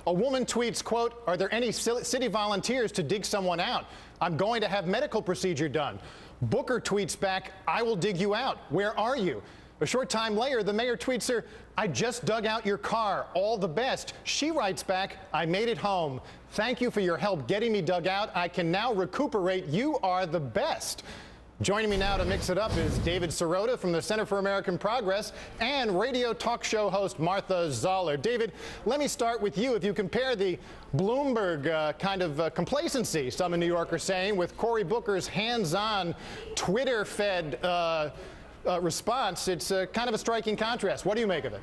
A woman tweets, quote, "Are there any city volunteers to dig someone out? I'm going to have medical procedure done." Booker tweets back, "I will dig you out. Where are you?" A short time later, the mayor tweets her, "I just dug out your car. All the best." She writes back, "I made it home. Thank you for your help getting me dug out. I can now recuperate. You are the best." Joining me now to mix it up is David Sirota from the Center for American Progress and radio talk show host Martha Zoller. David, let me start with you. If you compare the Bloomberg kind of complacency, some in New York are saying, with Cory Booker's hands-on, Twitter-fed response, it's kind of a striking contrast. What do you make of it?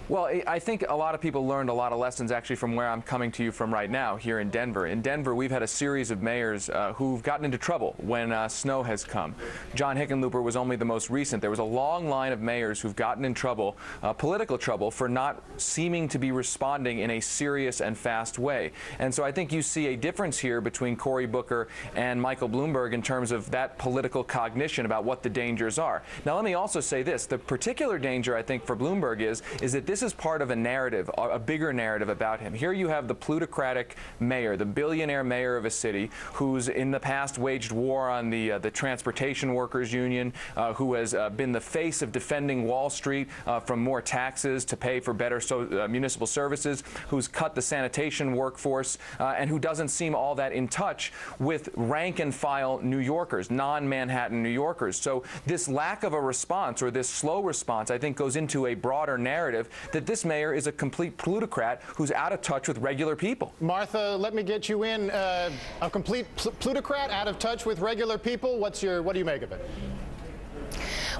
Well, I think a lot of people learned a lot of lessons actually from where I'm coming to you from right now here in Denver. In Denver, we've had a series of mayors who've gotten into trouble when snow has come. John Hickenlooper was only the most recent. There was a long line of mayors who've gotten in trouble, political trouble, for not seeming to be responding in a serious and fast way. And so I think you see a difference here between Cory Booker and Michael Bloomberg in terms of that political cognition about what the dangers are. Now, let me also say this. The particular danger, I think, for Bloomberg is that this is part of a narrative, a bigger narrative about him. Here you have the plutocratic mayor, the billionaire mayor of a city who's in the past waged war on the transportation workers union, who has been the face of defending Wall Street from more taxes to pay for better municipal services, who's cut the sanitation workforce, and who doesn't seem all that in touch with rank and file New Yorkers, non-Manhattan New Yorkers. So this lack of a response, or this slow response, I think goes into a broader narrative that this mayor is a complete plutocrat who's out of touch with regular people. Martha, let me get you in. A complete plutocrat out of touch with regular people. What do you make of it?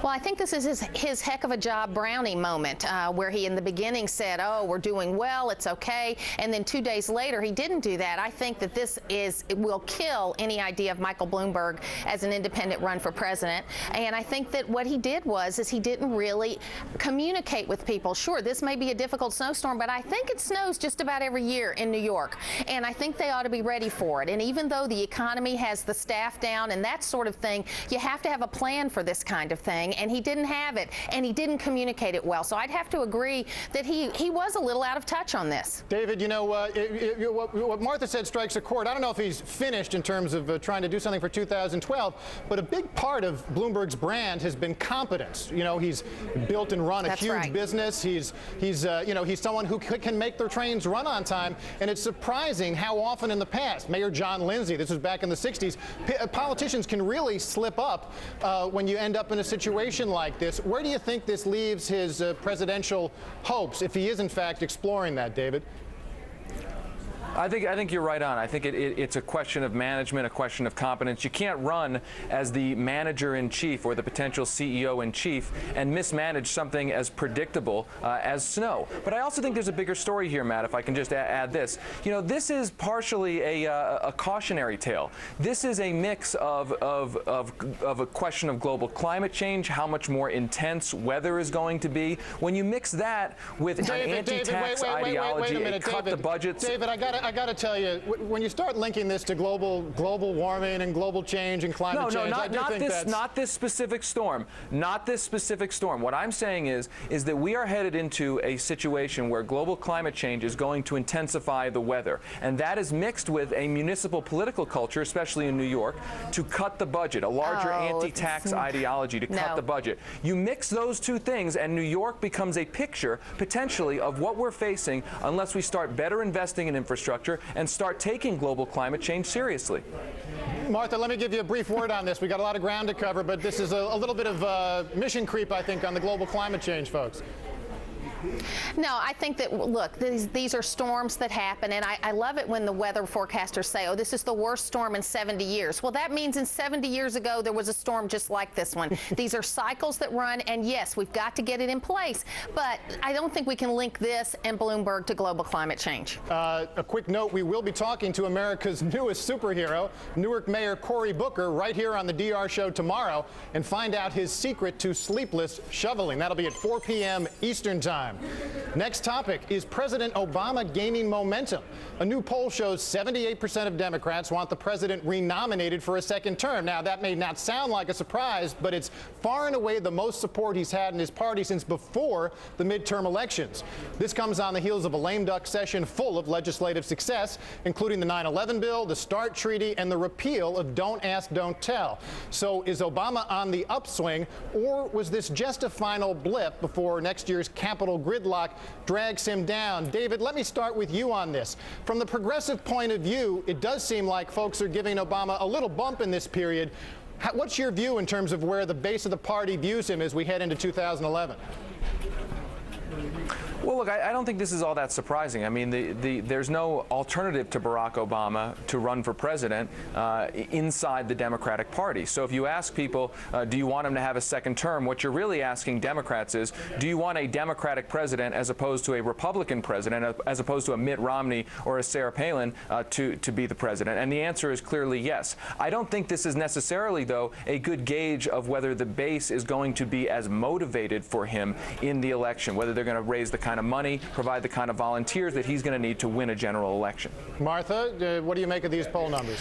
Well, I think this is his heck of a job brownie moment, where he in the beginning said, "Oh, we're doing well, it's okay," and then 2 days later he didn't do that. I think that it will kill any idea of Michael Bloomberg as an independent run for president. And I think that what he did is he didn't really communicate with people. Sure, this may be a difficult snowstorm, but I think it snows just about every year in New York, and I think they ought to be ready for it. And even though the economy has the staff down and that sort of thing, you have to have a plan for this kind of thing. And he didn't have it, and he didn't communicate it well. So I'd have to agree that he was a little out of touch on this. David, you know, what Martha said strikes a chord. I don't know if he's finished in terms of trying to do something for 2012, but a big part of Bloomberg's brand has been competence. You know, he's built and run a huge business. He's someone who can make their trains run on time, and it's surprising how often in the past, Mayor John Lindsay, this was back in the 60s, politicians can really slip up when you end up in a situation like this. Where do you think this leaves his presidential hopes, if he is in fact exploring that, David? I think you're right on. I think it's a question of management, a question of competence. You can't run as the manager-in-chief or the potential CEO-in-chief and mismanage something as predictable as snow. But I also think there's a bigger story here, Matt, if I can just add this. You know, this is partially a cautionary tale. This is a mix of a question of global climate change, how much more intense weather is going to be. When you mix that with an anti-tax ideology, cut the budgets. David, I got to tell you, when you start linking this to global warming and global change and climate change, not this specific storm. Not this specific storm. What I'm saying is that we are headed into a situation where global climate change is going to intensify the weather, and that is mixed with a municipal political culture, especially in New York, to cut the budget, a larger anti-tax ideology to cut the budget. You mix those two things, and New York becomes a picture potentially of what we're facing unless we start better investing in infrastructure and start taking global climate change seriously. Martha, let me give you a brief word on this. We got a lot of ground to cover, but this is a little bit of mission creep, I think, on the global climate change folks. No, I think that, look, these are storms that happen, and I love it when the weather forecasters say, oh, this is the worst storm in 70 years. Well, that means in 70 years ago there was a storm just like this one. These are cycles that run, and yes, we've got to get it in place, but I don't think we can link this and Bloomberg to global climate change. A quick note, we will be talking to America's newest superhero, Newark Mayor Cory Booker, right here on the DR Show tomorrow, and find out his secret to sleepless shoveling. That'll be at 4 p.m. Eastern Time. time. Next topic, is President Obama gaining momentum? A new poll shows 78% of Democrats want the president renominated for a second term. Now, that may not sound like a surprise, but it's far and away the most support he's had in his party since before the midterm elections. This comes on the heels of a lame duck session full of legislative success, including the 9/11 bill, the START treaty, and the repeal of Don't Ask, Don't Tell. So is Obama on the upswing, or was this just a final blip before next year's Capitol gridlock drags him down? David, let me start with you on this. From the progressive point of view, it does seem like folks are giving Obama a little bump in this period. What's your view in terms of where the base of the party views him as we head into 2011? Well, look, I don't think this is all that surprising. I mean, there's no alternative to Barack Obama to run for president inside the Democratic Party. So if you ask people, do you want him to have a second term, what you're really asking Democrats is, do you want a Democratic president as opposed to a Republican president, as opposed to a Mitt Romney or a Sarah Palin to be the president? And the answer is clearly yes. I don't think this is necessarily, though, a good gauge of whether the base is going to be as motivated for him in the election, whether they're going to raise the kind of money, provide the kind of volunteers that he's going to need to win a general election. Martha, what do you make of these poll numbers?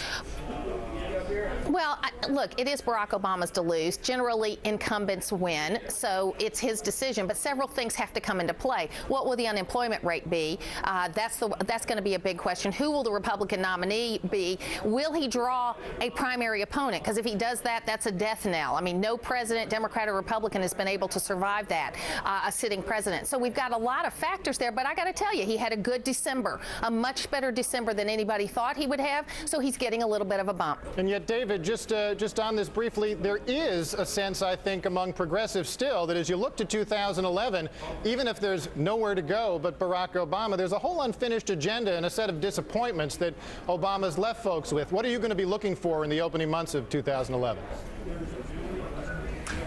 Well, look, it is Barack Obama's to lose. Generally, incumbents win, so it's his decision. But several things have to come into play. What will the unemployment rate be? That's going to be a big question. Who will the Republican nominee be? Will he draw a primary opponent? Because if he does that, that's a death knell. I mean, no president, Democrat or Republican, has been able to survive that, a sitting president. So we've got a lot of factors there. But I got to tell you, he had a good December, a much better December than anybody thought he would have. So he's getting a little bit of a bump. And yet, David, just on this briefly, there is a sense, I think, among progressives still that as you look to 2011, even if there's nowhere to go but Barack Obama, there's a whole unfinished agenda and a set of disappointments that Obama's left folks with. What are you going to be looking for in the opening months of 2011?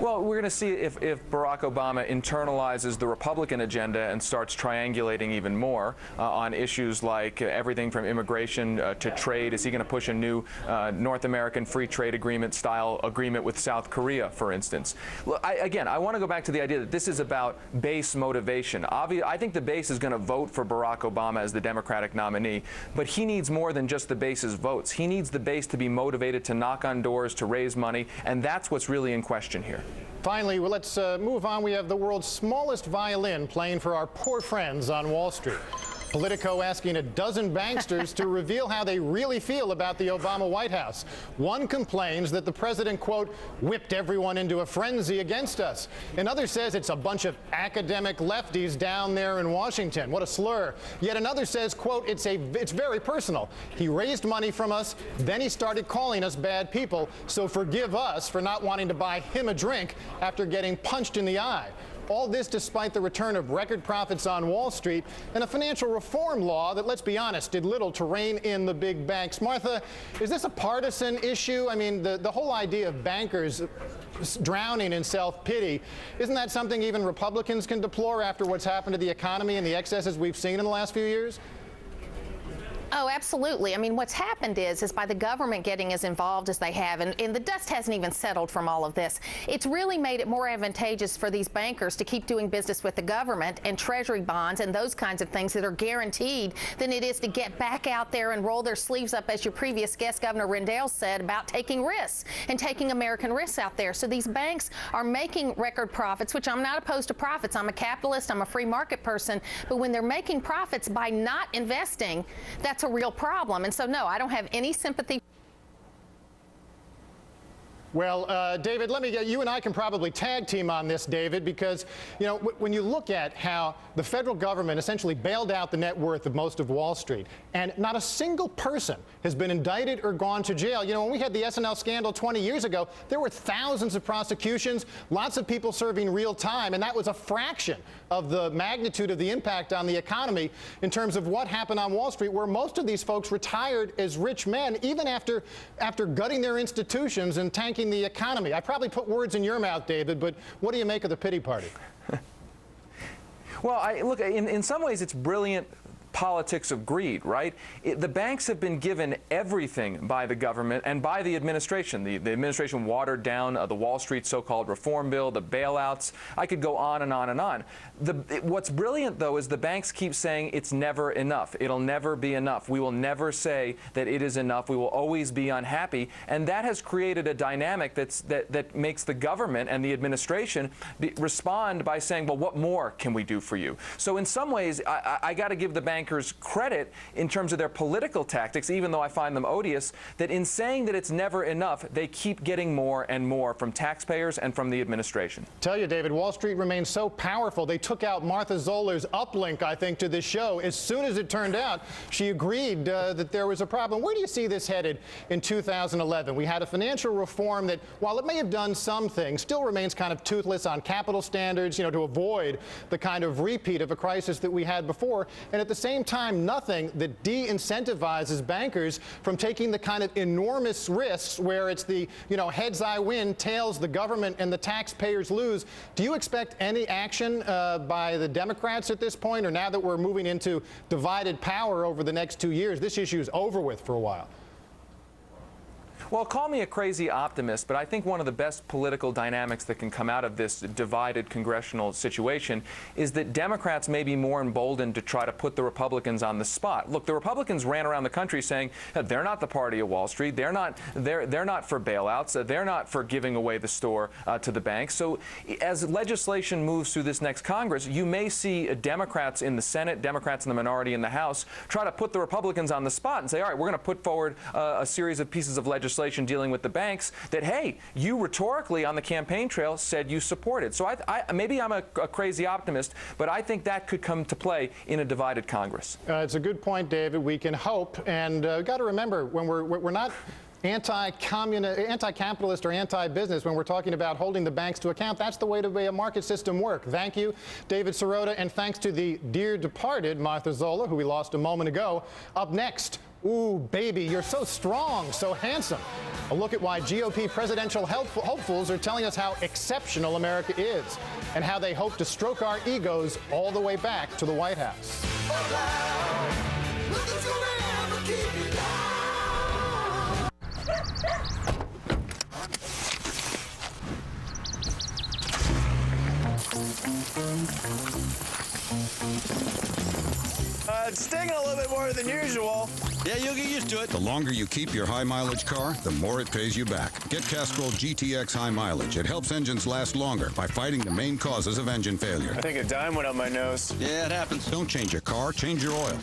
Well, we're going to see if Barack Obama internalizes the Republican agenda and starts triangulating even more on issues like everything from immigration to trade. Is he going to push a new North American free trade agreement style agreement with South Korea, for instance? Look, I want to go back to the idea that this is about base motivation. I think the base is going to vote for Barack Obama as the Democratic nominee, but he needs more than just the base's votes. He needs the base to be motivated to knock on doors, to raise money, and that's what's really in question here. Finally, well, let's move on. We have the world's smallest violin playing for our poor friends on Wall Street. Politico asking a dozen banksters to reveal how they really feel about the Obama White House. One complains that the president, quote, whipped everyone into a frenzy against us. Another says it's a bunch of academic lefties down there in Washington. What a slur. Yet another says, quote, it's very personal. He raised money from us, then he started calling us bad people, so forgive us for not wanting to buy him a drink after getting punched in the eye. All this despite the return of record profits on Wall Street and a financial reform law that, let's be honest, did little to rein in the big banks. Martha, is this a partisan issue? I mean, the whole idea of bankers drowning in self-pity, isn't that something even Republicans can deplore after what's happened to the economy and the excesses we've seen in the last few years? Oh, absolutely. I mean, what's happened is by the government getting as involved as they have, and the dust hasn't even settled from all of this, it's really made it more advantageous for these bankers to keep doing business with the government and treasury bonds and those kinds of things that are guaranteed than it is to get back out there and roll their sleeves up, as your previous guest, Governor Rendell, said about taking risks and taking American risks out there. So these banks are making record profits, which I'm not opposed to profits. I'm a capitalist. I'm a free market person. But when they're making profits by not investing, that's a real problem. And so, no, I don't have any sympathy. Well, David, let me get you and I can probably tag team on this, David, because, you know, when you look at how the federal government essentially bailed out the net worth of most of Wall Street, and not a single person has been indicted or gone to jail. You know, when we had the SNL scandal 20 years ago, there were thousands of prosecutions, lots of people serving real time, and that was a fraction of the magnitude of the impact on the economy in terms of what happened on Wall Street, where most of these folks retired as rich men, even after gutting their institutions and tanking the economy. I probably put words in your mouth, David, but what do you make of the pity party? Well, look, in some ways it's brilliant politics of greed, right? The banks have been given everything by the government and by the administration. The administration watered down the Wall Street so-called reform bill, the bailouts. I could go on and on and on. What's brilliant, though, is the banks keep saying it's never enough. It'll never be enough. We will never say that it is enough. We will always be unhappy. And that has created a dynamic that makes the government and the administration respond by saying, well, what more can we do for you? So in some ways, I got to give the bankers credit in terms of their political tactics, even though I find them odious, that in saying that it's never enough, they keep getting more and more from taxpayers and from the administration. Tell you, David, Wall Street remains so powerful. They took out Martha Zoller's uplink, I think, to this show. As soon as it turned out, she agreed that there was a problem. Where do you see this headed in 2011? We had a financial reform that, while it may have done some things, still remains kind of toothless on capital standards, to avoid the kind of repeat of a crisis that we had before. And at the same time, nothing that de-incentivizes bankers from taking the kind of enormous risks where it's the, heads I win, tails the government and the taxpayers lose. Do you expect any action by the Democrats at this point, or now that we're moving into divided power over the next 2 years, this issue is over with for a while? Well, call me a crazy optimist, but I think one of the best political dynamics that can come out of this divided congressional situation is that Democrats may be more emboldened to try to put the Republicans on the spot. Look, the Republicans ran around the country saying that they're not the party of Wall Street, they're not for bailouts, they're not for giving away the store to the banks. So as legislation moves through this next Congress, you may see Democrats in the Senate, Democrats in the minority in the House, try to put the Republicans on the spot and say, all right, we're going to put forward a series of pieces of legislation dealing with the banks that, hey, you rhetorically on the campaign trail said you supported. So maybe I'm a crazy optimist, but I think that could come to play in a divided Congress. It's a good point, David. We can hope, and got to remember, when we're not anti-capitalist or anti-business when we're talking about holding the banks to account. That's the way a market system works. Thank you, David Sirota, and thanks to the dear departed Martha Zoller, who we lost a moment ago. Up next, ooh, baby, you're so strong, so handsome. A look at why GOP presidential hopefuls are telling us how exceptional America is and how they hope to stroke our egos all the way back to the White House. It's stinging a little bit more than usual. Yeah, you'll get used to it. The longer you keep your high-mileage car, the more it pays you back. Get Castrol GTX High Mileage. It helps engines last longer by fighting the main causes of engine failure. I think a dime went up my nose. Yeah, it happens. Don't change your car, change your oil.